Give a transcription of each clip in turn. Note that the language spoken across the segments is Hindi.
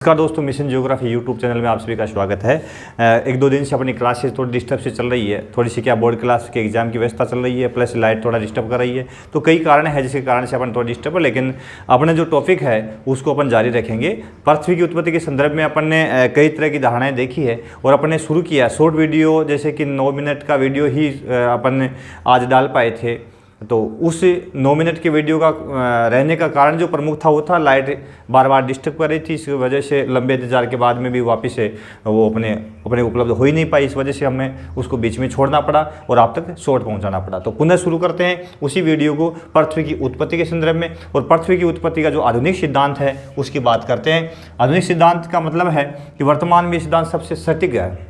नमस्कार दोस्तों, मिशन ज्योग्राफी यूट्यूब चैनल में आप सभी का स्वागत है। एक दो दिन से अपनी क्लासेस थोड़ी डिस्टर्ब से चल रही है, थोड़ी सी क्या बोर्ड क्लास के एग्जाम की व्यवस्था चल रही है, प्लस लाइट थोड़ा डिस्टर्ब कर रही है, तो कई कारण है जिसके कारण से अपन थोड़ा डिस्टर्ब है। लेकिन अपने जो टॉपिक है उसको अपन जारी रखेंगे। पृथ्वी की उत्पत्ति के संदर्भ में अपन ने कई तरह की धारणाएँ देखी है और अपन ने शुरू किया शॉर्ट वीडियो, जैसे कि 9 मिनट का वीडियो ही अपन ने आज डाल पाए थे। तो उस 9 मिनट के वीडियो का रहने का कारण जो प्रमुख था वो था लाइट बार बार डिस्टर्ब कर रही थी। इस वजह से लंबे इंतजार के बाद में भी वापस से वो अपने उपलब्ध हो ही नहीं पाई। इस वजह से हमें उसको बीच में छोड़ना पड़ा और आप तक शॉर्ट पहुंचाना पड़ा। तो पुनः शुरू करते हैं उसी वीडियो को पृथ्वी की उत्पत्ति के संदर्भ में, और पृथ्वी की उत्पत्ति का जो आधुनिक सिद्धांत है उसकी बात करते हैं। आधुनिक सिद्धांत का मतलब है कि वर्तमान में सिद्धांत सबसे सटीक है,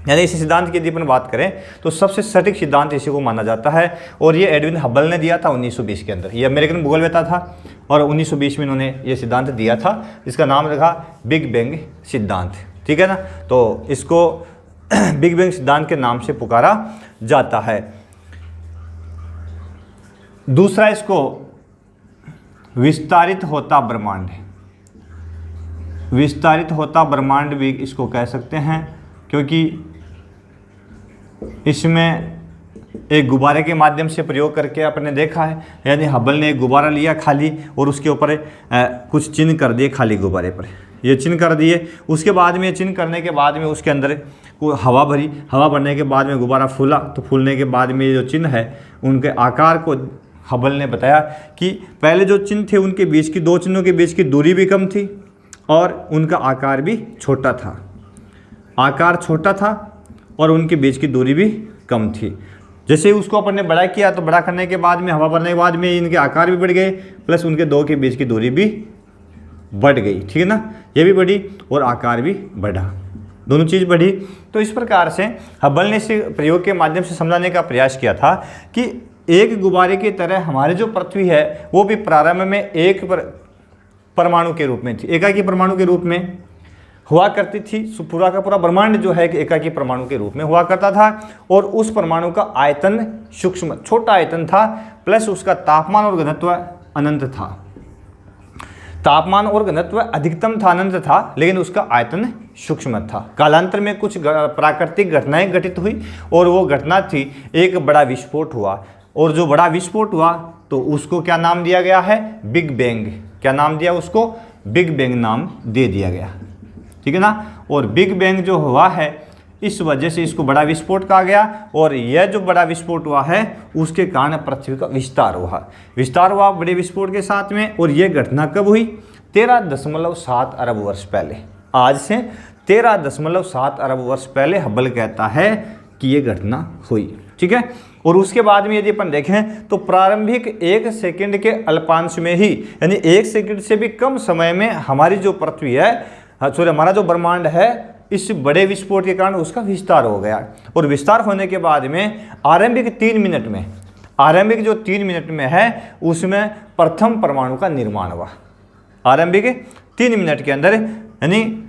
यानी इस सिद्धांत की यदि अपन बात करें तो सबसे सटीक सिद्धांत इसी को माना जाता है। और ये एडविन हबल ने दिया था 1920 के अंदर। ये अमेरिकन भूगोलवेत्ता था और 1920 में इन्होंने ये सिद्धांत दिया था, जिसका नाम रखा बिग बैंग सिद्धांत। ठीक है ना, तो इसको बिग बैंग सिद्धांत के नाम से पुकारा जाता है। दूसरा, इसको विस्तारित होता ब्रह्मांड, विस्तारित होता ब्रह्मांड भी इसको कह सकते हैं, क्योंकि इसमें एक गुब्बारे के माध्यम से प्रयोग करके आपने देखा है। यानी हबल ने एक गुब्बारा लिया खाली और उसके ऊपर कुछ चिन्ह कर दिए खाली गुब्बारे पर, ये चिन्ह कर दिए। उसके बाद में चिन्ह करने के बाद में उसके अंदर को हवा भरी, हवा भरने के बाद में गुब्बारा फूला, तो फूलने के बाद में जो चिन्ह है उनके आकार को हबल ने बताया कि पहले जो चिन्ह थे उनके बीच की, दो चिन्हों के बीच की दूरी भी कम थी और उनका आकार भी छोटा था। आकार छोटा था और उनके बीच की दूरी भी कम थी। जैसे उसको अपन ने बड़ा किया तो बड़ा करने के बाद में, हवा भरने के बाद में इनके आकार भी बढ़ गए, प्लस उनके दो के बीच की दूरी भी बढ़ गई। ठीक है ना, ये भी बढ़ी और आकार भी बढ़ा, दोनों चीज़ बढ़ी। तो इस प्रकार से हबल ने इस प्रयोग के माध्यम से समझाने का प्रयास किया था कि एक गुब्बारे की तरह हमारी जो पृथ्वी है वो भी प्रारंभ में एक परमाणु के रूप में थी, एकाकी परमाणु के रूप में हुआ करती थी। पूरा का पूरा ब्रह्मांड जो है कि एकाकी परमाणु के रूप में हुआ करता था और उस परमाणु का आयतन सूक्ष्म छोटा आयतन था, प्लस उसका तापमान और घनत्व अनंत था। तापमान और घनत्व अधिकतम था, अनंत था, लेकिन उसका आयतन सूक्ष्म था। कालांतर में कुछ प्राकृतिक घटनाएं घटित हुई और वो घटना थी एक बड़ा विस्फोट हुआ, और जो बड़ा विस्फोट हुआ तो उसको क्या नाम दिया गया है, बिग बैंग। क्या नाम दिया उसको, बिग बैंग नाम दे दिया गया। ठीक है ना, और बिग बैंग जो हुआ है इस वजह से इसको बड़ा विस्फोट कहा गया। और यह जो बड़ा विस्फोट हुआ है उसके कारण पृथ्वी का विस्तार हुआ बड़े विस्फोट के साथ में। और यह घटना कब हुई, 13.7 अरब वर्ष पहले। आज से 13.7 अरब वर्ष पहले हबल कहता है कि यह घटना हुई। ठीक है, और उसके बाद में यदि अपन देखें तो प्रारंभिक 1 सेकंड के अल्पांश में ही, यानी 1 सेकंड से भी कम समय में हमारी जो पृथ्वी है, हमारा जो ब्रह्मांड है, इस बड़े विस्फोट के कारण उसका विस्तार हो गया। और विस्तार होने के बाद में आरंभिक 3 मिनट में, आरंभिक जो 3 मिनट में है उसमें प्रथम परमाणु का निर्माण हुआ। आरंभिक 3 मिनट के अंदर, यानी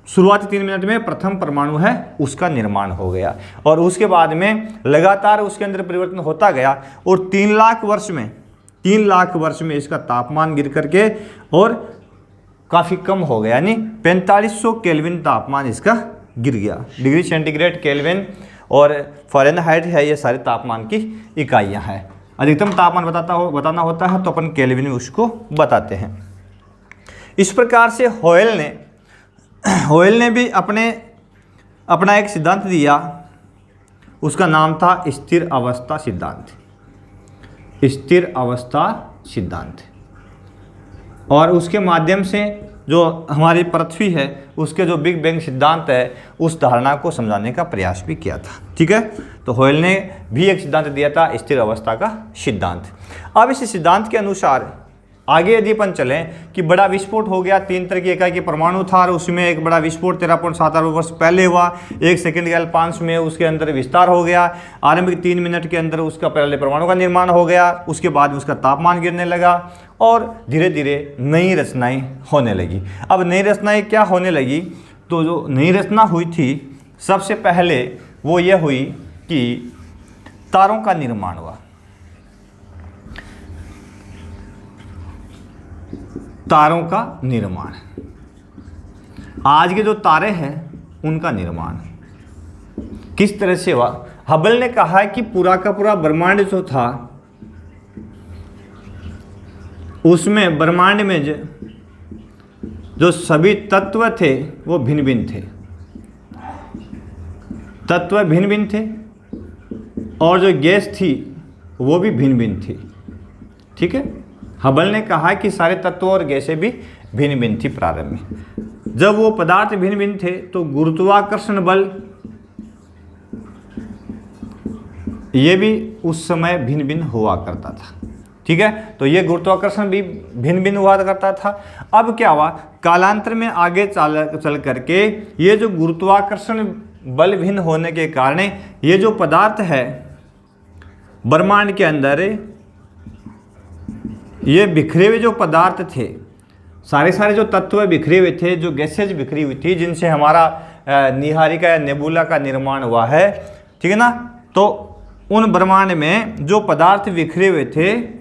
शुरुआती 3 मिनट में प्रथम परमाणु है उसका निर्माण हो गया। और उसके बाद में लगातार उसके अंदर परिवर्तन होता गया और 3 लाख वर्ष में इसका तापमान गिर करके और काफ़ी कम हो गया, यानी 4500 केल्विन तापमान इसका गिर गया। डिग्री सेंटीग्रेड, केल्विन और फ़ारेनहाइट है, ये सारे तापमान की इकाइयाँ हैं। अधिकतम तापमान बताना होता है तो अपन केल्विन में उसको बताते हैं। इस प्रकार से होयल ने भी अपना एक सिद्धांत दिया, उसका नाम था स्थिर अवस्था सिद्धांत। स्थिर अवस्था सिद्धांत, और उसके माध्यम से जो हमारी पृथ्वी है उसके जो बिग बैंग सिद्धांत है उस धारणा को समझाने का प्रयास भी किया था। ठीक है, तो होयल ने भी एक सिद्धांत दिया था, स्थिर अवस्था का सिद्धांत। अब इस सिद्धांत के अनुसार आगे यदि अपन चलें कि बड़ा विस्फोट हो गया, 3 तरह की एकाकी परमाणु था और उसमें एक बड़ा विस्फोट 13.7 अरब वर्ष पहले हुआ। 1 सेकंड के अल्पांश में उसके अंदर विस्तार हो गया। आरंभिक 3 मिनट के अंदर उसका पहले परमाणु का निर्माण हो गया। उसके बाद उसका तापमान गिरने लगा और धीरे धीरे नई रचनाएं होने लगी। अब नई रचनाएं क्या होने लगी, तो जो नई रचना हुई थी सबसे पहले वो ये हुई कि तारों का निर्माण हुआ। तारों का निर्माण, आज के जो तारे हैं उनका निर्माण किस तरह से हुआ। हबल ने कहा कि पूरा का पूरा ब्रह्मांड जो था उसमें ब्रह्मांड में जो सभी तत्व थे वो भिन्न भिन्न थे, तत्व भिन्न भिन्न थे और जो गैस थी वो भी भिन्न भिन्न थी। ठीक है, हबल ने कहा कि सारे तत्व और गैसें भी भिन्न भिन्न थी प्रारंभ में। जब वो पदार्थ भिन्न भिन्न थे तो गुरुत्वाकर्षण बल ये भी उस समय भिन्न भिन्न हुआ करता था। ठीक है, तो ये गुरुत्वाकर्षण भी भिन्न भिन्न हुआ करता था। अब क्या हुआ, कालांतर में आगे चल करके ये जो गुरुत्वाकर्षण बल भिन्न होने के कारण ये जो पदार्थ है ब्रह्मांड के अंदर, ये बिखरे हुए जो पदार्थ थे, सारे जो तत्व बिखरे हुए थे, जो गैसेज बिखरी हुई थी जिनसे हमारा निहारिका या नेबुला का निर्माण हुआ है। ठीक है ना, तो उन ब्रह्मांड में जो पदार्थ बिखरे हुए थे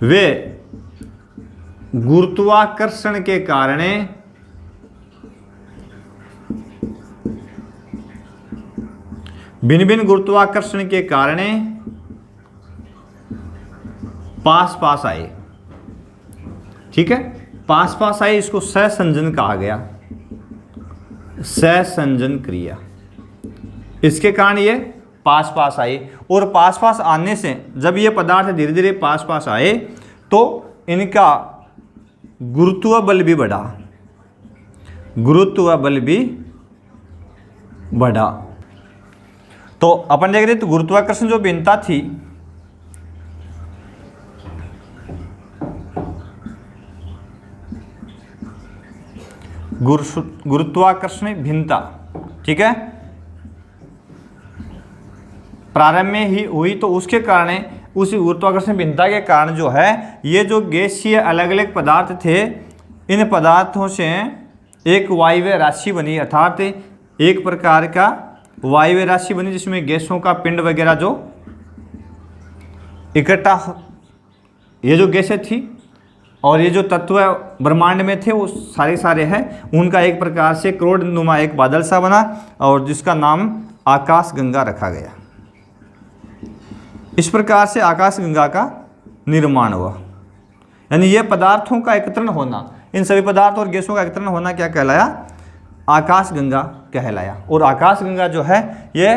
वे गुरुत्वाकर्षण के कारण भिन्न भिन्न गुरुत्वाकर्षण के कारण पास पास आए। ठीक है, पास पास आए, इसको सहसंजन कहा गया, सहसंजन क्रिया। इसके कारण ये पास पास आए और पास पास आने से जब ये पदार्थ धीरे धीरे पास पास आए तो इनका गुरुत्व बल भी बढ़ा, गुरुत्व बल भी बढ़ा। तो अपन देख रहे तो गुरुत्वाकर्षण जो भिन्नता थी गुरुत्वाकर्षण भिन्नता, ठीक है, प्रारंभ में ही हुई। तो उसके कारण उस गुरुत्वाकर्षण भिन्नता के कारण जो है ये जो गैसीय अलग अलग पदार्थ थे, इन पदार्थों से एक वायवीय राशि बनी, अर्थात एक प्रकार का वायवीय राशि बनी जिसमें गैसों का पिंड वगैरह जो इकट्ठा, ये जो गैसें थी और ये जो तत्व ब्रह्मांड में थे वो सारे हैं, उनका एक प्रकार से क्रोड नुमा एक बादल सा बना और जिसका नाम आकाश गंगा रखा गया। इस प्रकार से आकाश गंगा का निर्माण हुआ। यानी ये पदार्थों का एकत्रण होना, इन सभी पदार्थ और गैसों का एकत्रण होना क्या कहलाया, आकाश गंगा कहलाया। और आकाश गंगा जो है ये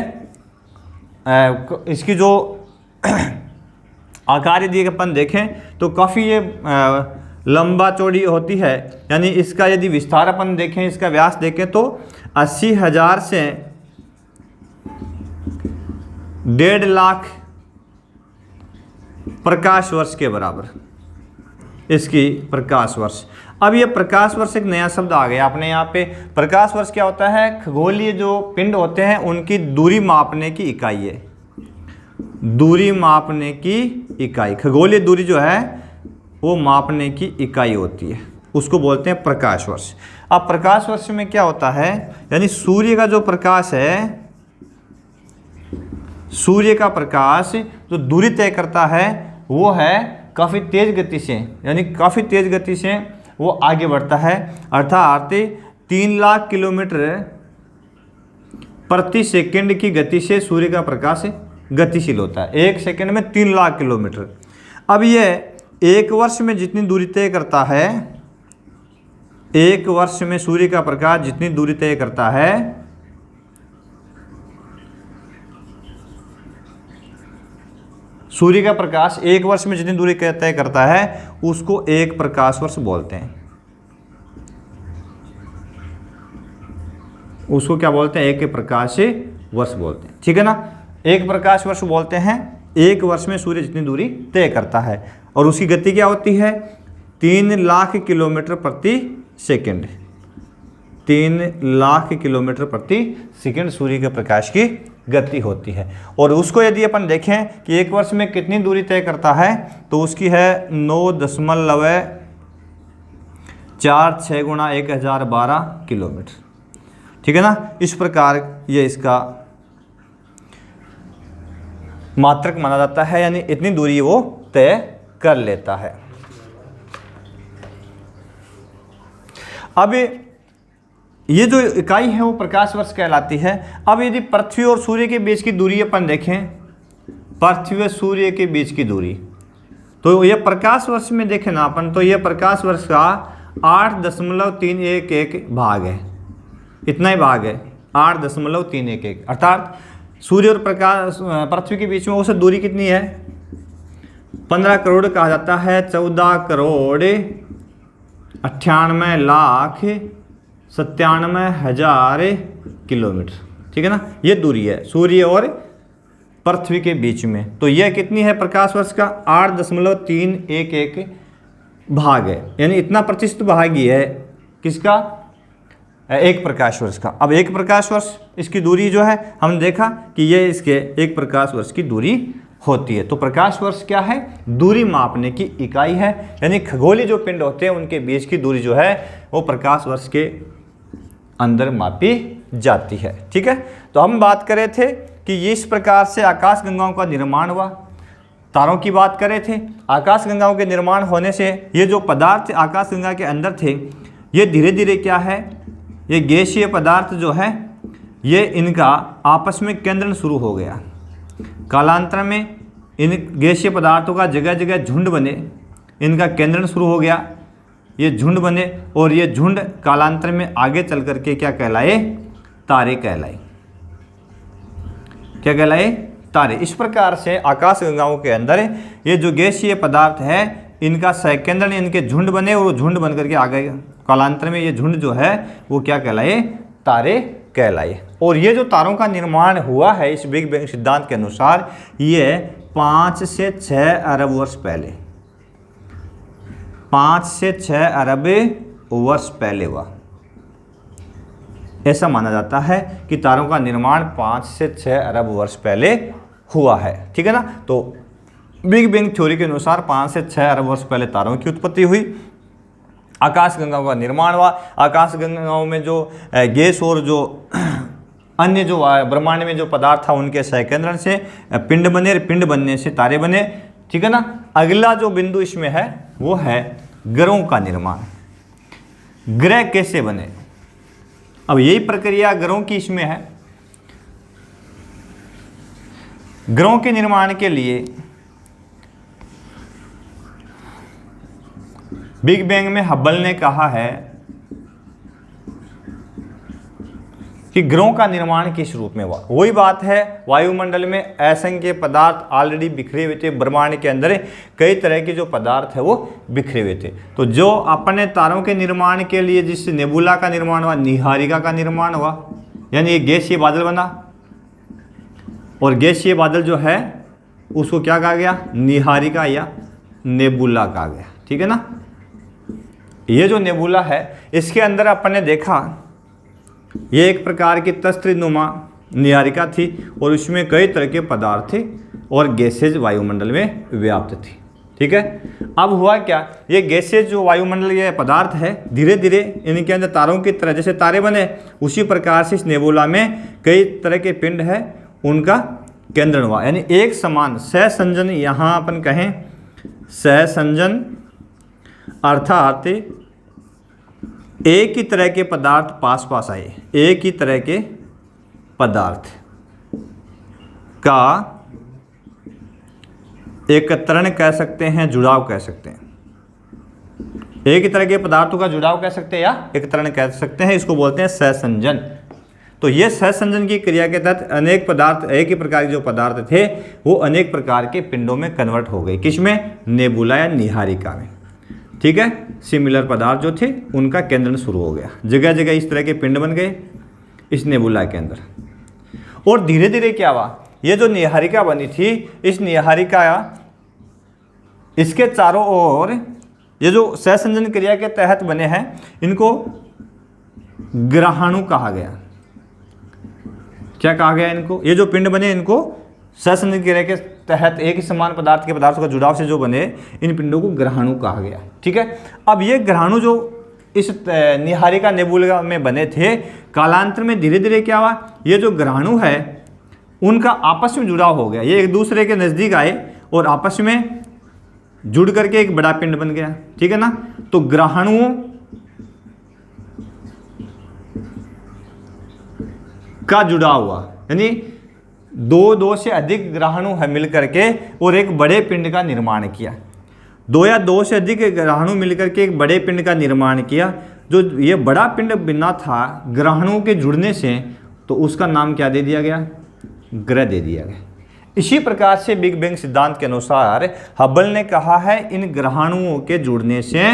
इसकी जो आकार यदि अपन देखें तो काफ़ी ये लंबा चौड़ी होती है। यानी इसका यदि विस्तार अपन देखें, इसका व्यास देखें तो 80,000 से 1.5 लाख प्रकाश वर्ष के बराबर इसकी प्रकाश वर्ष। अब ये प्रकाश वर्ष एक नया शब्द आ गया अपने यहाँ पे। प्रकाश वर्ष क्या होता है, खगोलीय जो पिंड होते हैं उनकी दूरी मापने की इकाई है, दूरी मापने की इकाई। खगोलीय दूरी जो है वो मापने की इकाई होती है, उसको बोलते हैं प्रकाश वर्ष। अब प्रकाश वर्ष में क्या होता है, यानी सूर्य का जो प्रकाश है, सूर्य का प्रकाश जो दूरी तय करता है वो है काफ़ी तेज गति से, यानी काफ़ी तेज गति से वो आगे बढ़ता है। अर्थात 3 लाख किलोमीटर प्रति सेकंड की गति से सूर्य का प्रकाश गतिशील होता है, 1 सेकंड में 3 लाख किलोमीटर। अब ये 1 वर्ष में जितनी दूरी तय करता है, 1 वर्ष में सूर्य का प्रकाश जितनी दूरी तय करता है, सूर्य का प्रकाश 1 वर्ष में जितनी दूरी तय करता है उसको 1 प्रकाश वर्ष बोलते हैं। उसको क्या बोलते हैं, 1 प्रकाश वर्ष बोलते हैं। ठीक है ना, 1 प्रकाश वर्ष बोलते हैं 1 वर्ष में सूर्य जितनी दूरी तय करता है। और उसकी गति क्या होती है, 3 लाख किलोमीटर प्रति सेकंड। 3 लाख किलोमीटर प्रति सेकंड सूर्य के प्रकाश की गति होती है। और उसको यदि अपन देखें कि 1 वर्ष में कितनी दूरी तय करता है तो उसकी है 9.46 गुणा 1012 किलोमीटर। ठीक है ना, इस प्रकार ये इसका मात्रक माना जाता है, यानी इतनी दूरी वो तय कर लेता है। अब ये जो इकाई है वो प्रकाश वर्ष कहलाती है। अब यदि पृथ्वी और सूर्य के बीच की दूरी अपन देखें, पृथ्वी और सूर्य के बीच की दूरी, तो ये प्रकाश वर्ष में देखें ना अपन, तो ये प्रकाश वर्ष का 8.311 भाग है, इतना ही भाग है 8.311, अर्थात सूर्य और प्रकाश पृथ्वी के बीच में वो सब दूरी कितनी है, 15 करोड़ कहा जाता है, 14,98,97,000 किलोमीटर, ठीक है ना, ये दूरी है सूर्य और पृथ्वी के बीच में। तो यह कितनी है प्रकाश वर्ष का 8.311 भाग है, यानी इतना प्रतिशत भाग ही है किसका, एक प्रकाश वर्ष का। अब एक प्रकाश वर्ष इसकी दूरी जो है हमने देखा कि ये इसके एक प्रकाश वर्ष की दूरी होती है। तो प्रकाश वर्ष क्या है, दूरी मापने की इकाई है, यानी खगोलीय जो पिंड होते हैं उनके बीच की दूरी जो है वो प्रकाश वर्ष के अंदर मापी जाती है, ठीक है। तो हम बात कर रहे थे कि इस प्रकार से आकाश गंगाओं का निर्माण हुआ, तारों की बात कर रहे थे। आकाश गंगाओं के निर्माण होने से ये जो पदार्थ आकाश गंगा के अंदर थे ये धीरे धीरे क्या है, ये गैसीय पदार्थ जो है ये इनका आपस में केंद्रण शुरू हो गया। कालांतर में इन गैसीय पदार्थों का जगह जगह झुंड बने, इनका केंद्रण शुरू हो गया, ये झुंड बने और ये झुंड कालांतर में आगे चल करके क्या कहलाए, तारे कहलाए। क्या कहलाए, तारे। इस प्रकार से आकाश गंगाओं के अंदर ये जो गैसीय पदार्थ है इनका सहकेंद्रण, इनके झुंड बने और झुंड बन करके आ गए कालांतर में, ये झुंड जो है वो क्या कहलाए, तारे कहलाए। और ये जो तारों का निर्माण हुआ है इस बिग बैंग सिद्धांत के अनुसार ये 5 से 6 अरब वर्ष पहले, 5 से 6 अरब वर्ष पहले हुआ। ऐसा माना जाता है कि तारों का निर्माण 5 से 6 अरब वर्ष पहले हुआ है, ठीक है ना। तो बिग बैंग थ्योरी के अनुसार 5 से 6 अरब वर्ष पहले तारों की उत्पत्ति हुई, आकाश गंगाओं का निर्माण हुआ। आकाश गंगाओं में जो गैस और जो अन्य जो ब्रह्मांड में जो पदार्थ था उनके सहकेंद्रण से पिंड बने, पिंड बनने से तारे बने, ठीक है ना। अगला जो बिंदु इसमें है वो है ग्रहों का निर्माण। ग्रह कैसे बने, अब यही प्रक्रिया ग्रहों की इसमें है। ग्रहों के निर्माण के लिए बिग बैंग में हब्बल ने कहा है कि ग्रहों का निर्माण किस रूप में हुआ। वही बात है, वायुमंडल में असंख्य पदार्थ ऑलरेडी बिखरे हुए थे, ब्रह्मांड के अंदर कई तरह के जो पदार्थ है वो बिखरे हुए थे। तो जो अपने तारों के निर्माण के लिए जिस नेबुला का निर्माण हुआ, निहारिका का निर्माण हुआ, यानी ये गैसीय बादल बना, और गैसीय बादल जो है उसको क्या कहा गया, निहारिका या नेबुला कहा गया, ठीक है ना। ये जो नेबुला है इसके अंदर अपन ने देखा ये एक प्रकार की तस्त्रिनुमा निहारिका थी और उसमें कई तरह के पदार्थ थे और गैसेज वायुमंडल में व्याप्त थी, ठीक है। अब हुआ क्या, ये गैसेज जो वायुमंडल ये पदार्थ है धीरे धीरे इनके अंदर तारों की तरह जैसे तारे बने उसी प्रकार से इस नेबुला में कई तरह के पिंड है उनका केंद्रण हुआ, यानी एक समान सहसंजन। यहाँ अपन कहें सहसंजन अर्थात एक ही तरह के पदार्थ पास पास आए, एक ही तरह के पदार्थ का एकत्रण कह सकते हैं, जुड़ाव कह सकते हैं। एक ही तरह के पदार्थों का जुड़ाव कह सकते हैं या एकत्रण कह सकते हैं, इसको बोलते हैं सहसंजन। तो ये सहसंजन की क्रिया के तहत अनेक पदार्थ, एक ही प्रकार के जो पदार्थ थे वो अनेक प्रकार के पिंडों में कन्वर्ट हो गए। किसमें, नेबुला या निहारिका में, ठीक है। सिमिलर पदार्थ जो थे उनका केंद्रण शुरू हो गया, जगह जगह इस तरह के पिंड बन गए इस नेबुला के अंदर। और धीरे धीरे क्या हुआ, ये जो निहारिका बनी थी इस निहारिका इसके चारों ओर ये जो सहसंजन क्रिया के तहत बने हैं इनको ग्रहाणु कहा गया। क्या कहा गया इनको, ये जो पिंड बने इनको सहसंजन क्रिया के तहत एक ही समान पदार्थ के पदार्थों का जुड़ाव से जो बने इन पिंडों को ग्रहाणु कहा गया, ठीक है। अब ये ग्रहाणु जो इस निहारिका नेबुला में बने थे कालांतर में धीरे धीरे क्या हुआ, ये जो ग्रहाणु है उनका आपस में जुड़ाव हो गया, ये एक दूसरे के नज़दीक आए और आपस में जुड़ करके एक बड़ा पिंड बन गया, ठीक है ना। तो ग्रहाणुओं का जुड़ा हुआ, यानी दो से अधिक ग्रहाणु है मिल करके और एक बड़े पिंड का निर्माण किया। दो या दो से अधिक ग्रहाणु मिलकर के एक बड़े पिंड का निर्माण किया। जो ये बड़ा पिंड बना था ग्रहाणुओं के जुड़ने से, तो उसका नाम क्या दे दिया गया? ग्रह दे दिया गया। इसी प्रकार से बिग बैंग सिद्धांत के अनुसार हबल ने कहा है इन ग्रहाणुओं के जुड़ने से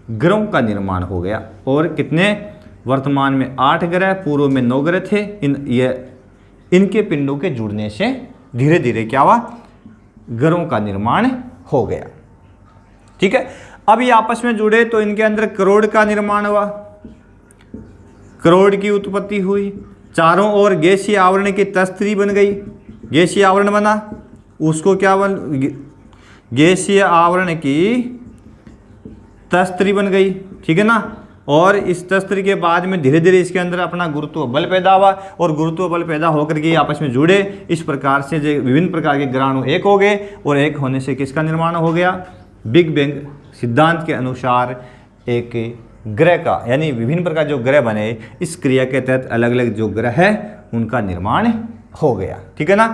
ग्रहों का निर्माण हो गया। और कितने? वर्तमान में 8 ग्रह, पूर्व में 9 ग्रह थे। इनके पिंडों के जुड़ने से धीरे धीरे क्या हुआ? ग्रहों का निर्माण हो गया। ठीक है, अब ये आपस में जुड़े तो इनके अंदर करोड़ का निर्माण हुआ, करोड़ की उत्पत्ति हुई। चारों ओर गैसीय आवरण की तस्तरी बन गई, गैसीय आवरण बना, उसको क्या बन? गैसीय आवरण की तस्तरी बन गई। ठीक है ना। और इस तस्त्र के बाद में धीरे धीरे इसके अंदर अपना गुरुत्व बल पैदा हुआ और गुरुत्व बल पैदा होकर के आपस में जुड़े। इस प्रकार से जो विभिन्न प्रकार के ग्रहाणु एक हो गए और एक होने से किसका निर्माण हो गया? बिग बैंग सिद्धांत के अनुसार एक ग्रह का, यानी विभिन्न प्रकार जो ग्रह बने, इस क्रिया के तहत अलग अलग जो ग्रह है उनका निर्माण हो गया। ठीक है ना।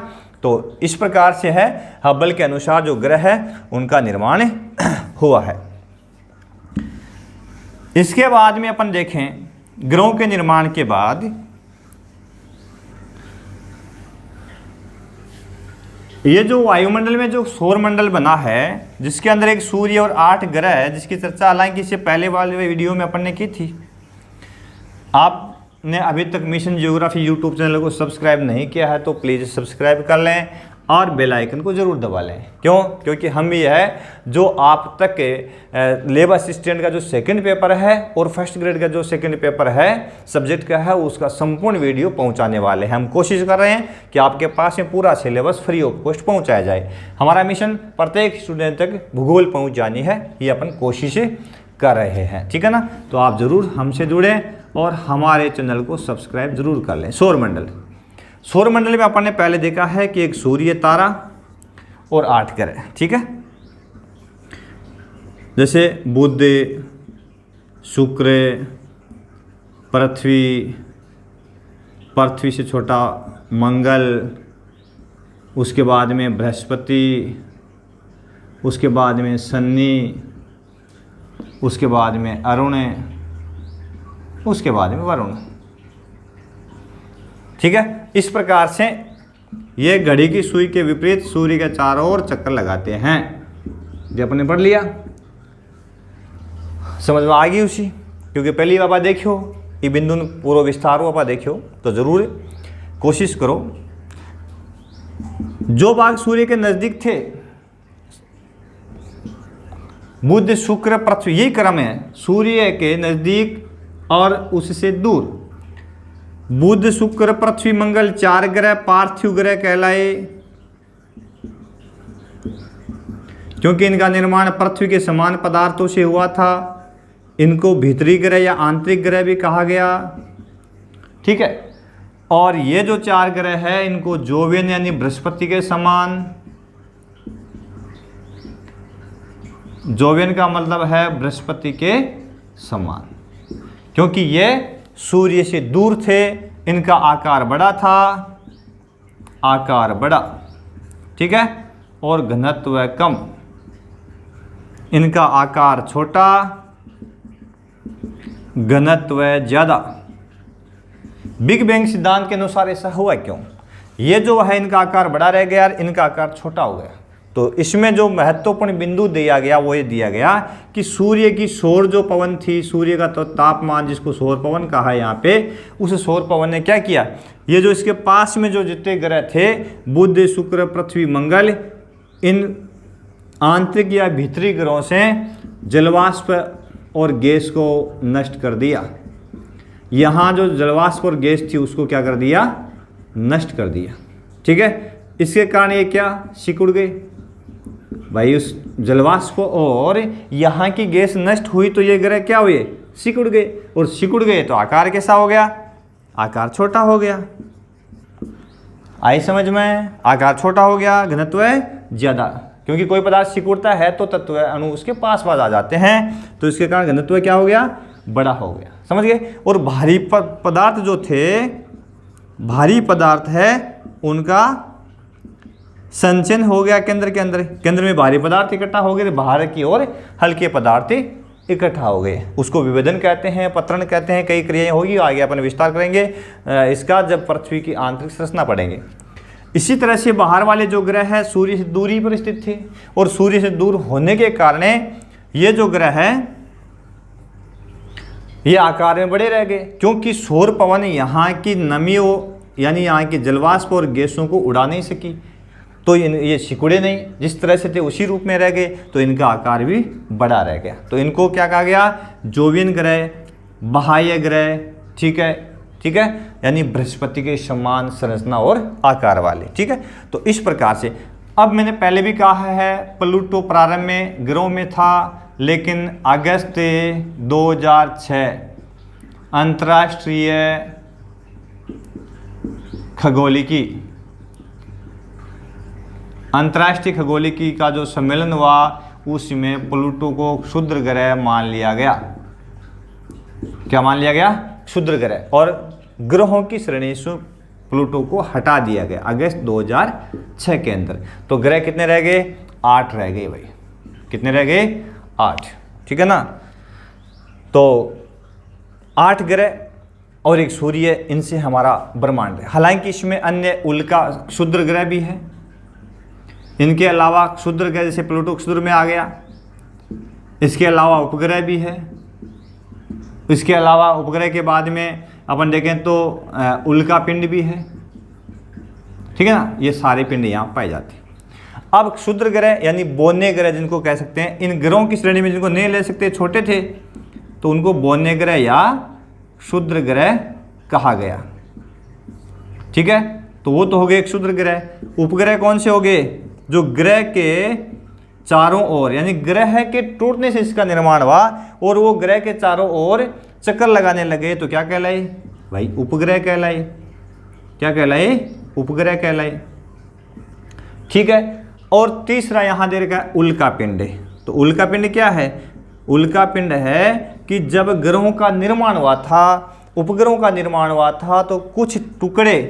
तो इस प्रकार से है हबल के अनुसार जो ग्रह है उनका निर्माण हुआ है। इसके बाद में अपन देखें ग्रहों के निर्माण के बाद ये जो वायुमंडल में जो सौर मंडल बना है जिसके अंदर एक सूर्य और 8 ग्रह है, जिसकी चर्चा हालांकि इससे पहले वाले वीडियो में अपन ने की थी। आपने अभी तक मिशन ज्योग्राफी यूट्यूब चैनल को सब्सक्राइब नहीं किया है तो प्लीज़ सब्सक्राइब कर लें और बेल आइकन को ज़रूर दबा लें। क्यों? क्योंकि हम ये है जो आप तक लेब असिस्टेंट का जो सेकंड पेपर है और फर्स्ट ग्रेड का जो सेकंड पेपर है सब्जेक्ट का है उसका संपूर्ण वीडियो पहुंचाने वाले हैं। हम कोशिश कर रहे हैं कि आपके पास में पूरा सिलेबस फ्री ऑफ कॉस्ट पहुंचाया जाए। हमारा मिशन प्रत्येक स्टूडेंट तक भूगोल पहुँच जानी है, ये अपन कोशिश कर रहे हैं। ठीक है ना। तो आप ज़रूर हमसे जुड़ें और हमारे चैनल को सब्सक्राइब ज़रूर कर लें। सौर मंडल में अपन ने पहले देखा है कि एक सूर्य, तारा और 8 ग्रह। ठीक है, जैसे बुध, शुक्र, पृथ्वी से छोटा मंगल, उसके बाद में बृहस्पति, उसके बाद में शनि, उसके बाद में अरुण, उसके बाद में वरुण। ठीक है, इस प्रकार से ये घड़ी की सुई के विपरीत सूर्य के चारों ओर चक्कर लगाते हैं। जो अपने पढ़ लिया, समझ में आ गई उसी, क्योंकि पहली बाबा देखियो ये बिंदु पूर्व विस्तार बाबा देखियो तो जरूर कोशिश करो। जो भाग सूर्य के नजदीक थे, बुध, शुक्र, पृथ्वी, यही क्रम है। सूर्य के नजदीक और उससे दूर बुध, शुक्र, पृथ्वी, मंगल 4 ग्रह पार्थिव ग्रह कहलाए, क्योंकि इनका निर्माण पृथ्वी के समान पदार्थों से हुआ था। इनको भीतरी ग्रह या आंतरिक ग्रह भी कहा गया। ठीक है, और ये जो 4 ग्रह है इनको जोवियन यानी बृहस्पति के समान, जोवियन का मतलब है बृहस्पति के समान, क्योंकि ये सूर्य से दूर थे, इनका आकार बड़ा था, आकार बड़ा। ठीक है, और घनत्व कम, इनका आकार छोटा, घनत्व ज़्यादा। बिग बैंग सिद्धांत के अनुसार ऐसा हुआ क्यों? ये जो है इनका आकार बड़ा रह गया, इनका आकार छोटा हो गया। तो इसमें जो महत्वपूर्ण बिंदु दिया गया वो ये दिया गया कि सूर्य की सौर जो पवन थी, सूर्य का तो तापमान जिसको सौर पवन कहा है यहाँ पे, उस सौर पवन ने क्या किया, ये जो इसके पास में जो जितने ग्रह थे बुध, शुक्र, पृथ्वी, मंगल, इन आंतरिक या भीतरी ग्रहों से जलवाष्प और गैस को नष्ट कर दिया। यहाँ जो जलवाष्प और गैस थी उसको क्या कर दिया, नष्ट कर दिया। ठीक है, इसके कारण ये क्या सिकुड़ गए भाई, उस जलवाष्प और यहाँ की गैस नष्ट हुई तो ये ग्रह क्या हुए, सिकुड़ गए, और सिकुड़ गए तो आकार कैसा हो गया, आकार छोटा हो गया। आई समझ में, आकार छोटा हो गया, घनत्व ज़्यादा, क्योंकि कोई पदार्थ सिकुड़ता है तो तत्व अणु उसके पास आ जाते हैं, तो इसके कारण घनत्व क्या हो गया, बड़ा हो गया। समझ गए। और भारी पदार्थ जो थे भारी पदार्थ है उनका संचयन हो गया केंद्र के अंदर, केंद्र में भारी पदार्थ इकट्ठा हो गए, बाहर की ओर हल्के पदार्थ इकट्ठा हो गए, उसको विभेदन कहते हैं, पत्रण कहते हैं, कई क्रियाएं होगी, आगे अपन विस्तार करेंगे इसका जब पृथ्वी की आंतरिक संरचना पढ़ेंगे। इसी तरह से बाहर वाले जो ग्रह है सूर्य से दूरी पर स्थित थे और सूर्य से दूर होने के कारण ये जो ग्रह है ये आकार में बड़े रह गए, क्योंकि सौर पवन यहाँ की नमियों यानी यहाँ की जलवाष्प और गैसों को उड़ा नहीं सकी, तो ये सिकुड़े नहीं, जिस तरह से थे उसी रूप में रह गए, तो इनका आकार भी बड़ा रह गया। तो इनको क्या कहा गया? जोवियन ग्रह, बाह्य ग्रह, ठीक है, यानी बृहस्पति के समान संरचना और आकार वाले, ठीक है। तो इस प्रकार से अब मैंने पहले भी कहा है प्लूटो प्रारंभ में ग्रहों में था, लेकिन अगस्त 2006 अंतर्राष्ट्रीय खगोलिकी का जो सम्मेलन हुआ उसमें प्लूटो को क्षुद्र ग्रह मान लिया गया। क्या मान लिया गया? क्षुद्र ग्रह, और ग्रहों की श्रेणी से प्लूटो को हटा दिया गया अगस्त 2006 के अंदर। तो ग्रह कितने रह गए? 8 रह गए भाई। कितने रह गए? 8, ठीक है ना। तो 8 ग्रह और एक सूर्य, इनसे हमारा ब्रह्मांड है। हालांकि इसमें अन्य उल्का क्षुद्र ग्रह भी है, इनके अलावा क्षुद्र ग्रह जैसे प्लूटो क्षुद्र में आ गया, इसके अलावा उपग्रह भी है, इसके अलावा उपग्रह के बाद में अपन देखें तो उल्का पिंड भी है, ठीक है ना। ये सारे पिंड यहाँ पाए जाते हैं। अब क्षुद्र ग्रह यानी बोने ग्रह जिनको कह सकते हैं, इन ग्रहों की श्रेणी में जिनको नहीं ले सकते, छोटे थे, तो उनको बोने ग्रह या क्षुद्र ग्रह कहा गया, ठीक है। तो वो तो हो गए क्षुद्र ग्रह। उपग्रह कौन से हो गए? जो ग्रह के चारों ओर, यानी ग्रह के टूटने से इसका निर्माण हुआ और वो ग्रह के चारों ओर चक्कर लगाने लगे, तो क्या कहलाए भाई? उपग्रह कहलाए। क्या कहलाए? उपग्रह कहलाए, ठीक है। और तीसरा यहां दे रखा है उल्का पिंड। तो उल्का पिंड क्या है? उल्का पिंड है कि जब ग्रहों का निर्माण हुआ था, उपग्रहों का निर्माण हुआ था, तो कुछ टुकड़े,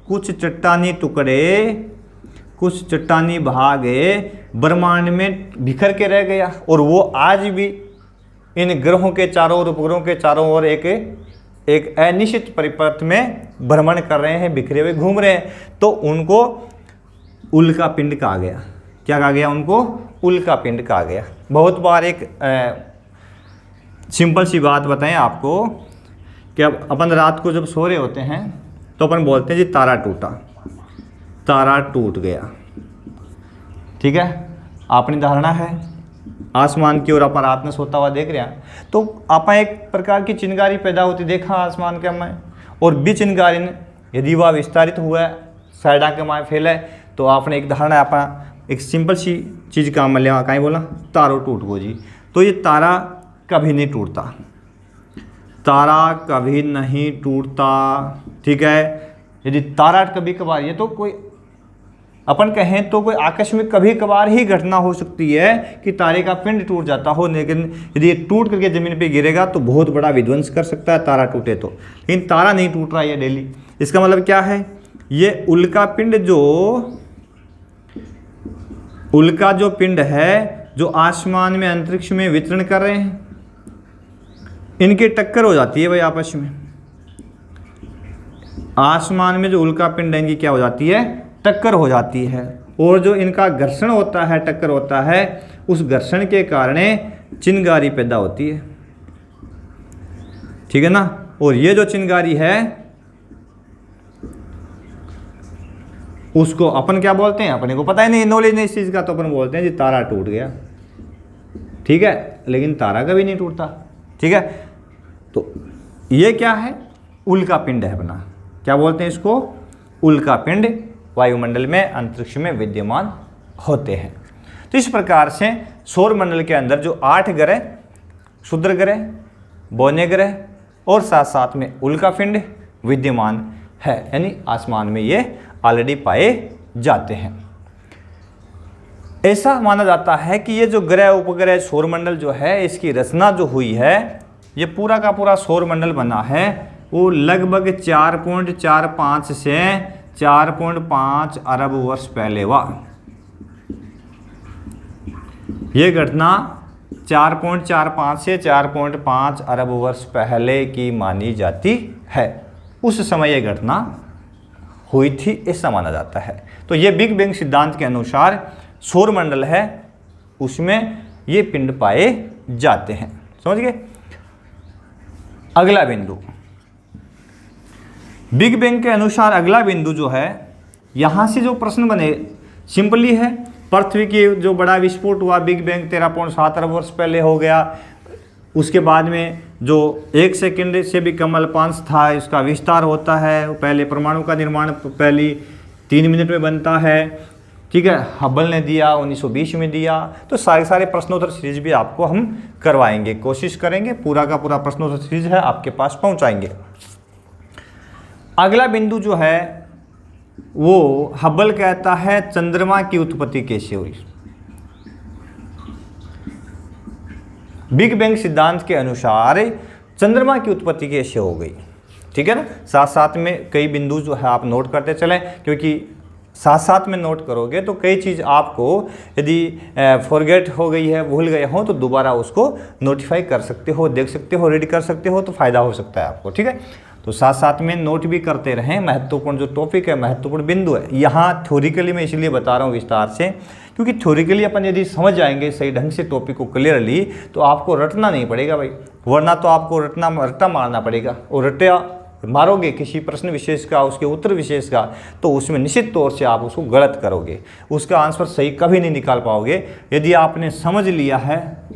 कुछ चट्टानी टुकड़े, कुछ चट्टानी भाग ब्रह्मांड में बिखर के रह गया, और वो आज भी इन ग्रहों के चारों ओर, उपग्रहों के चारों ओर एक अनिश्चित परिपथ में भ्रमण कर रहे हैं, बिखरे हुए घूम रहे हैं। तो उनको उल्का पिंड कहा गया। क्या कहा गया? उनको उल्का पिंड कहा गया। बहुत बार एक सिंपल सी बात बताएं आपको कि अब अपन रात को जब सो रहे होते हैं तो अपन बोलते हैं जी तारा टूटा, तारा टूट गया, ठीक है। अपनी धारणा है आसमान की ओर अपन रात में सोता हुआ देख रहे हैं, तो आप एक प्रकार की चिंगारी पैदा होती देखा आसमान के में, और भी चिंगारी यदि वह विस्तारित हुआ है, साइडा के माए फैला है, तो आपने एक धारणा आप एक सिंपल सी चीज़ का अमल लिया, कहीं बोला तारो टूट गो जी। तो ये तारा कभी नहीं टूटता, तारा कभी नहीं टूटता, ठीक है। यदि तारा कभी कभार, ये तो कोई अपन कहें तो कोई आकस्मिक कभी कभार ही घटना हो सकती है कि तारे का पिंड टूट जाता हो, लेकिन यदि ये टूट करके ज़मीन पे गिरेगा तो बहुत बड़ा विध्वंस कर सकता है तारा टूटे तो। लेकिन तारा नहीं टूट रहा है डेली। इसका मतलब क्या है? ये उल्का पिंड, जो उल्का जो पिंड है जो आसमान में अंतरिक्ष में विचरण कर रहे हैं, इनकी टक्कर हो जाती है भाई आपस में। आसमान में जो उल्का पिंड है इनकी क्या हो जाती है? टक्कर हो जाती है, और जो इनका घर्षण होता है, टक्कर होता है, उस घर्षण के कारण चिंगारी पैदा होती है, ठीक है ना। और ये जो चिंगारी है उसको अपन क्या बोलते हैं? अपने को पता ही नहीं, नॉलेज नहीं इस चीज़ का, तो अपन बोलते हैं जी तारा टूट गया, ठीक है। लेकिन तारा कभी नहीं टूटता, ठीक है। तो ये क्या है? उल्का पिंड है अपना। क्या बोलते हैं इसको? उल्का पिंड वायुमंडल में, अंतरिक्ष में विद्यमान होते हैं। तो इस प्रकार से सौर मंडल के अंदर जो 8 ग्रह, क्षुद्र ग्रह, बोने ग्रह और साथ साथ में उल्का पिंड विद्यमान है, यानी आसमान में ये ऑलरेडी पाए जाते हैं। ऐसा माना जाता है कि ये जो ग्रह उपग्रह सौरमंडल जो है, इसकी रचना जो हुई है, ये पूरा का पूरा सौरमंडल बना है वो लगभग 4.45 से 4.5 अरब वर्ष पहले हुआ। ये घटना 4.45 से 4.5 अरब वर्ष पहले की मानी जाती है। उस समय ये घटना हुई थी ऐसा माना जाता है। तो ये बिग बैंग सिद्धांत के अनुसार सौरमंडल है, उसमें ये पिंड पाए जाते हैं। समझ गए। अगला बिंदु, बिग बैंग के अनुसार अगला बिंदु जो है, यहां से जो प्रश्न बने सिंपली है, पृथ्वी की जो बड़ा विस्फोट हुआ बिग बैंग 13.7 अरब वर्ष पहले हो गया। उसके बाद में जो 1 सेकंड से भी कम अल्पांश था, इसका विस्तार होता है। पहले परमाणु का निर्माण पहली 3 मिनट में बनता है। ठीक है, हबल ने दिया 1920 में दिया। तो सारे प्रश्नोत्तर सीरीज भी आपको हम करवाएंगे, कोशिश करेंगे पूरा का पूरा प्रश्नोत्तर सीरीज है आपके पास पहुंचाएंगे। अगला बिंदु जो है वो हबल कहता है चंद्रमा की उत्पत्ति कैसे हुई। बिग बैंग सिद्धांत के अनुसार चंद्रमा की उत्पत्ति कैसे हो गई। ठीक है ना, साथ साथ में कई बिंदु जो है आप नोट करते चलें, क्योंकि साथ साथ में नोट करोगे तो कई चीज़ आपको यदि फॉरगेट हो गई है, भूल गए हो, तो दोबारा उसको नोटिफाई कर सकते हो, देख सकते हो, रीड कर सकते हो, तो फायदा हो सकता है आपको। ठीक है, तो साथ साथ में नोट भी करते रहें। महत्वपूर्ण जो टॉपिक है, महत्वपूर्ण बिंदु है, यहाँ थ्योरिकली मैं इसलिए बता रहा हूँ विस्तार से, क्योंकि थ्योरिकली अपन यदि समझ जाएंगे सही ढंग से टॉपिक को क्लियरली, तो आपको रटना नहीं पड़ेगा भाई, वरना तो आपको रट्टा मारना पड़ेगा। और रट्टा मारोगे किसी प्रश्न विशेष का, उसके उत्तर विशेष का, तो उसमें निश्चित तौर से आप उसको गलत करोगे, उसका आंसर सही कभी नहीं निकाल पाओगे। यदि आपने समझ लिया है,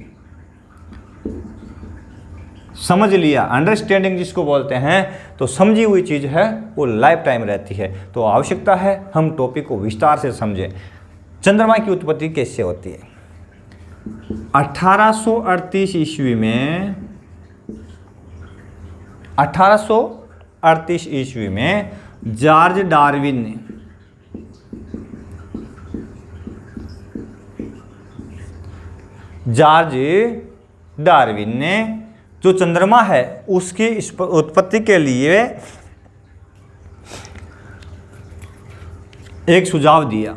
समझ लिया, अंडरस्टैंडिंग जिसको बोलते हैं, तो समझी हुई चीज़ है वो लाइफ टाइम रहती है। तो आवश्यकता है हम टॉपिक को विस्तार से समझें। चंद्रमा की उत्पत्ति कैसे होती है। 1838 ईस्वी में 1838 ईस्वी में जॉर्ज डार्विन ने जो चंद्रमा है उसकी उत्पत्ति के लिए एक सुझाव दिया।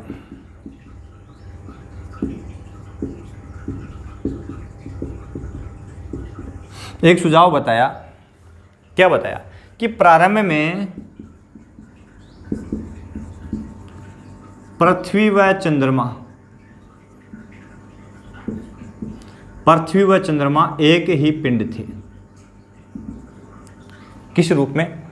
एक सुझाव बताया। क्या बताया कि प्रारंभ में पृथ्वी व चंद्रमा एक ही पिंड थे। किस रूप में?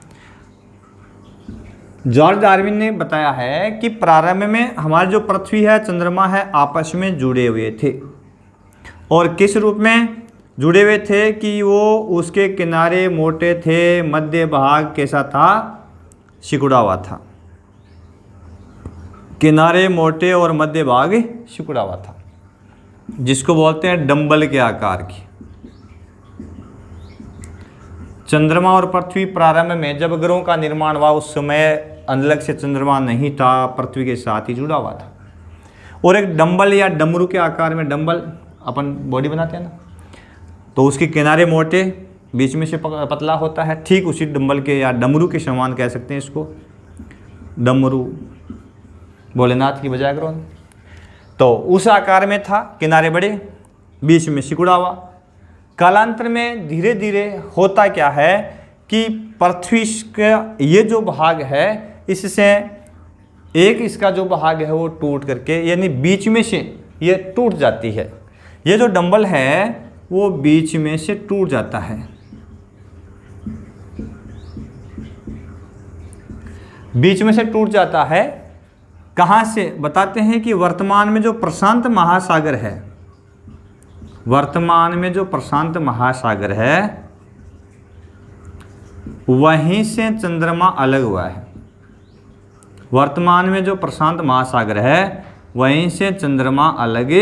जॉर्ज डार्विन ने बताया है कि प्रारंभ में हमारी जो पृथ्वी है, चंद्रमा है, आपस में जुड़े हुए थे। और किस रूप में जुड़े हुए थे कि वो उसके किनारे मोटे थे, मध्य भाग कैसा था, सिकुड़ा हुआ था। किनारे मोटे और मध्य भाग सिकुड़ा हुआ था, जिसको बोलते हैं डंबल के आकार की। चंद्रमा और पृथ्वी प्रारंभ में जब ग्रहों का निर्माण हुआ, उस समय अलग से चंद्रमा नहीं था, पृथ्वी के साथ ही जुड़ा हुआ था। और एक डंबल या डमरू के आकार में, डंबल अपन बॉडी बनाते हैं ना, तो उसके किनारे मोटे, बीच में से पतला होता है। ठीक उसी डंबल के या डमरू के समान कह सकते हैं इसको, डमरू, भोलेनाथ की बजाय करो। तो उस आकार में था, किनारे बड़े, बीच में सिकुड़ा हुआ। कालांतर में धीरे धीरे होता क्या है कि पृथ्वी का ये जो भाग है, इससे एक इसका जो भाग है वो टूट करके, यानी बीच में से ये टूट जाती है। ये जो डंबल है वो बीच में से टूट जाता है। बीच में से टूट जाता है। कहाँ से? बताते हैं कि वर्तमान में जो प्रशांत महासागर है, वर्तमान में जो प्रशांत महासागर है, वहीं से चंद्रमा अलग हुआ है। वर्तमान में जो प्रशांत महासागर है, वहीं से चंद्रमा अलग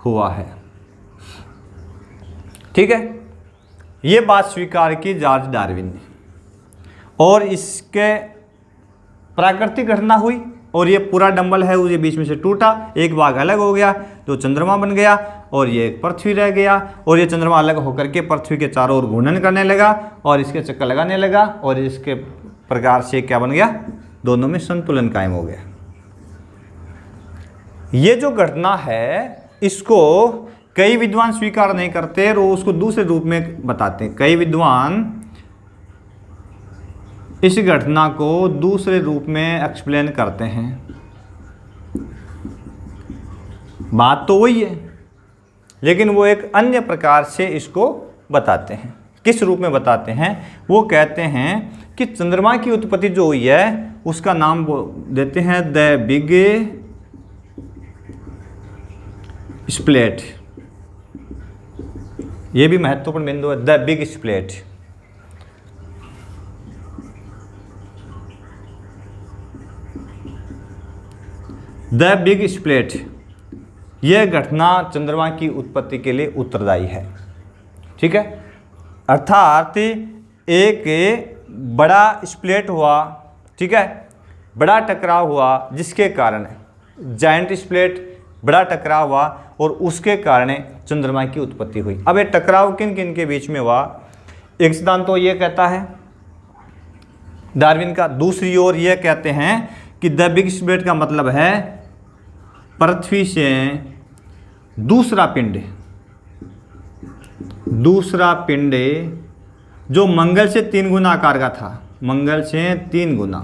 हुआ है। ठीक है, ये बात स्वीकार की जॉर्ज डार्विन ने। और इसके प्राकृतिक घटना हुई और ये पूरा डंबल है वो ये बीच में से टूटा, एक भाग अलग हो गया तो चंद्रमा बन गया, और ये एक पृथ्वी रह गया, और ये चंद्रमा अलग होकर के पृथ्वी के चारों ओर घूर्णन करने लगा और इसके चक्कर लगाने लगा, और इसके प्रकार से क्या बन गया, दोनों में संतुलन कायम हो गया। ये जो घटना है इसको कई विद्वान स्वीकार नहीं करते और उसको दूसरे रूप में बताते हैं। कई विद्वान इस घटना को दूसरे रूप में एक्सप्लेन करते हैं। बात तो वही है, लेकिन वो एक अन्य प्रकार से इसको बताते हैं। किस रूप में बताते हैं? वो कहते हैं कि चंद्रमा की उत्पत्ति जो हुई है उसका नाम वो देते हैं द बिग स्प्लिट। ये भी महत्वपूर्ण बिंदु है, the big split. The big split, यह घटना चंद्रमा की उत्पत्ति के लिए उत्तरदायी है। ठीक है, अर्थात एक बड़ा स्प्लिट हुआ, ठीक है, बड़ा टकराव हुआ जिसके कारण जायंट स्प्लिट, बड़ा टकराव हुआ और उसके कारण चंद्रमा की उत्पत्ति हुई। अब ये टकराव किन किन के बीच में हुआ? एक सिद्धांत तो ये कहता है डार्विन का, दूसरी ओर ये कहते हैं कि द बिग स्प्लिट का मतलब है पृथ्वी से दूसरा पिंड जो मंगल से 3 गुना आकार का था, मंगल से 3 गुना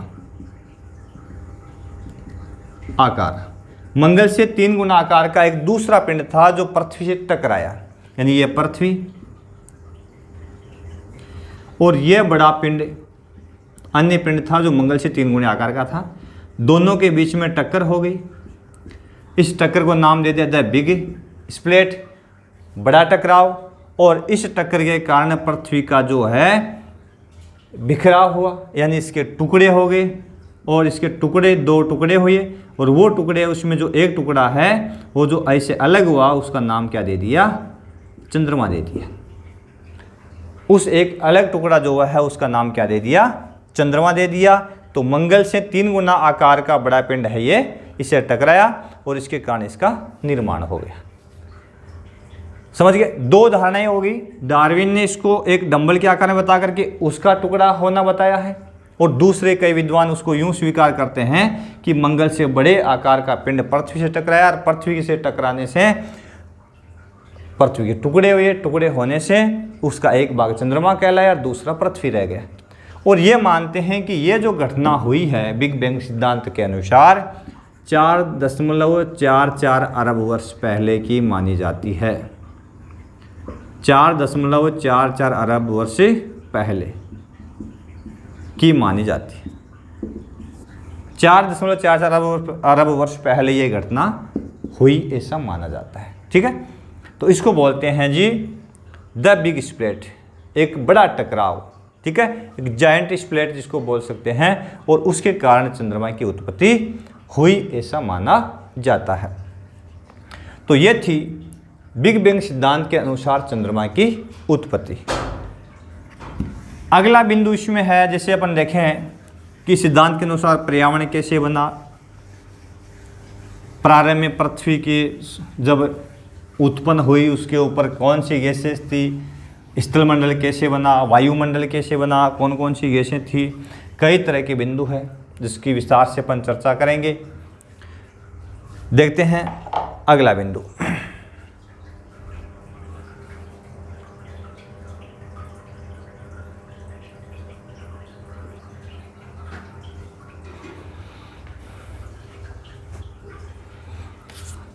आकार, मंगल से 3 गुना आकार का एक दूसरा पिंड था जो पृथ्वी से टकराया। यानी ये पृथ्वी और ये बड़ा पिंड अन्य पिंड था जो मंगल से 3 गुना आकार का था, दोनों के बीच में टक्कर हो गई। इस टक्कर को नाम दे दिया द बिग स्प्लिट, बड़ा टकराव, और इस टक्कर के कारण पृथ्वी का जो है बिखराव हुआ, यानी इसके टुकड़े हो गए, और इसके टुकड़े 2 टुकड़े हुए, और वो टुकड़े उसमें जो एक टुकड़ा है वो जो ऐसे अलग हुआ उसका नाम क्या दे दिया? चंद्रमा दे दिया। उस एक अलग टुकड़ा जो है उसका नाम क्या दे दिया? चंद्रमा दे दिया। तो मंगल से 3 गुना आकार का बड़ा पिंड है ये, इसे टकराया और इसके कारण इसका निर्माण हो गया। समझ गए? 2 धारणाएं होगी। डार्विन ने इसको एक डंबल के आकार में बता करके उसका टुकड़ा होना बताया है, और दूसरे कई विद्वान उसको यूं स्वीकार करते हैं कि मंगल से बड़े आकार का पिंड पृथ्वी से टकराया और पृथ्वी से टकराने से पृथ्वी के टुकड़े हुए, टुकड़े होने से उसका एक भाग चंद्रमा कहलाया और दूसरा पृथ्वी रह गया। और ये मानते हैं कि ये जो घटना हुई है बिग बैंग सिद्धांत के अनुसार 4.44 अरब वर्ष पहले की मानी जाती है। 4.44 अरब वर्ष पहले की मानी जाती है। 4.44 अरब वर्ष पहले ये घटना हुई ऐसा माना जाता है। ठीक है, तो इसको बोलते हैं जी द बिग स्प्लिट, एक बड़ा टकराव। ठीक है, एक जायंट स्प्लिट जिसको बोल सकते हैं, और उसके कारण चंद्रमा की उत्पत्ति हुई ऐसा माना जाता है। तो ये थी बिग बैंग सिद्धांत के अनुसार चंद्रमा की उत्पत्ति। अगला बिंदु इसमें है, जैसे अपन देखें कि सिद्धांत के अनुसार पर्यावरण कैसे बना, प्रारंभ में पृथ्वी की जब उत्पन्न हुई उसके ऊपर कौन सी गैसें थी, स्थलमंडल कैसे बना, वायुमंडल कैसे बना, कौन कौन सी गैसें थी, कई तरह के बिंदु हैं जिसकी विस्तार से अपन चर्चा करेंगे। देखते हैं अगला बिंदु।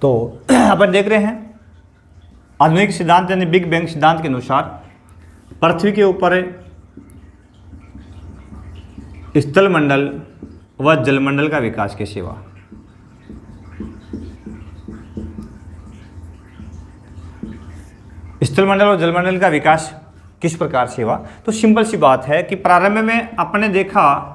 तो अपन देख रहे हैं आधुनिक सिद्धांत यानी बिग बैंग सिद्धांत के अनुसार पृथ्वी के ऊपर स्थलमंडल व जलमंडल का विकास कैसे हुआ। स्थलमंडल और जलमंडल का विकास किस प्रकार से हुआ? तो सिंपल सी बात है कि प्रारंभ में आपने देखा